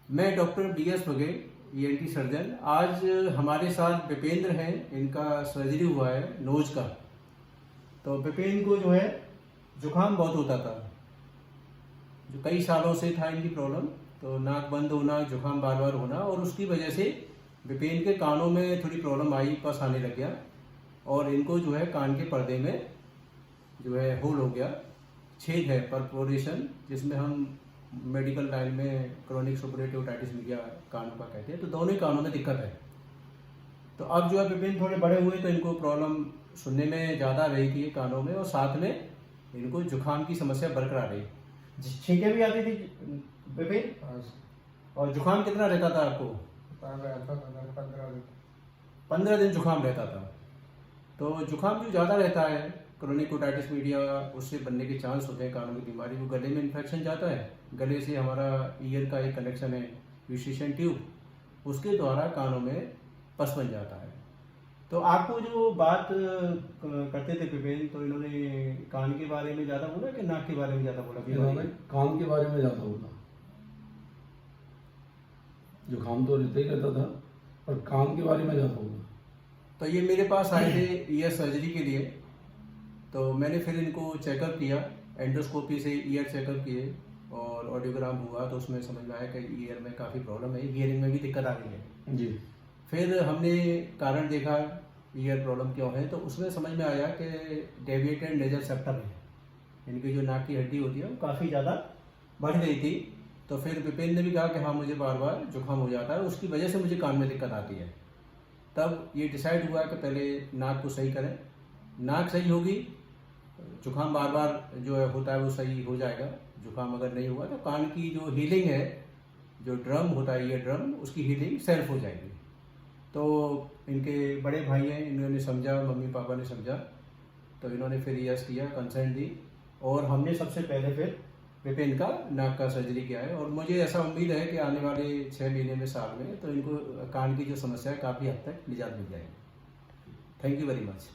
मैं doctor BS Baghel, ENT surgeon. आज हमारे साथ विपेंद्र हैं, इनका सर्जरी हुआ है नोज का। तो विपेंद्र को जो है जुकाम बहुत होता था, जो कई सालों से था इनकी प्रॉब्लम। तो नाक बंद होना, जुकाम बार बार होना, और उसकी वजह से विपेंद्र के कानों में थोड़ी प्रॉब्लम आई, पस आने लग गया, और इनको जो है कान के पर्दे में जो है होल हो गया, छेद है, परफोरेशन, जिसमें हम मेडिकल लाइन में क्रोनिक सुपरेटिव ओटाइटिस मीडिया कानों का कहते हैं। तो दोनों ही कानों में दिक्कत है। तो अब जो है विपिन थोड़े बड़े हुए तो इनको प्रॉब्लम सुनने में ज़्यादा रही थी कानों में, और साथ में इनको जुकाम की समस्या बरकरार रही। छींकें भी आती थी विपिन? और जुकाम कितना रहता था आपको? 15 दिन जुकाम रहता था। तो जुकाम जो ज़्यादा रहता है, क्रोनिक ओटाइटिस मीडिया, उससे बनने के चांस होते हैं कानों की बीमारी। वो गले में इन्फेक्शन जाता है, गले से हमारा ईयर का एक कनेक्शन है यूस्टेशियन ट्यूब, उसके द्वारा कानों में पस बन जाता है। तो आपको जो बात करते थे विपिन, तो इन्होंने कान के बारे में ज़्यादा बोला कि नाक के बारे में ज़्यादा बोला? इन्होंने कान के बारे में ज़्यादा बोला। जुकाम तो रहता ही रहता था, पर कान के बारे में ज़्यादा बोला। तो ये मेरे पास आए थे ईयर सर्जरी के लिए। तो मैंने फिर इनको चेकअप किया, एंडोस्कोपी से ईयर चेकअप किए, और ऑडियोग्राम हुआ, तो उसमें समझ में आया कि ईयर में काफ़ी प्रॉब्लम है, हियरिंग में भी दिक्कत आ रही है जी। फिर हमने कारण देखा ईयर प्रॉब्लम क्यों है, तो उसमें समझ में आया कि डेविएटेड नेजल सेप्टम है, इनकी जो नाक की हड्डी होती है वो काफ़ी ज़्यादा बढ़ गई थी। तो फिर विपिन ने भी कहा कि हाँ, मुझे बार बार जुकाम हो जाता है, उसकी वजह से मुझे कान में दिक्कत आती है। तब ये डिसाइड हुआ कि पहले नाक को सही करें, नाक सही होगी, जुकाम बार बार जो है होता है वो सही हो जाएगा। जुकाम अगर नहीं हुआ तो कान की जो हीलिंग है, जो ड्रम होता है ईयर ड्रम, उसकी हीलिंग सेल्फ हो जाएगी। तो इनके बड़े भाई हैं, इन्होंने समझा, मम्मी पापा ने समझा, तो इन्होंने फिर यस किया, कंसेंट दी, और हमने सबसे पहले फिर विपिन का नाक का सर्जरी किया है। और मुझे ऐसा उम्मीद है कि आने वाले 6 महीने में, साल में, तो इनको कान की जो समस्या है काफ़ी हद तक निजात मिल जाएगी। Thank you very much.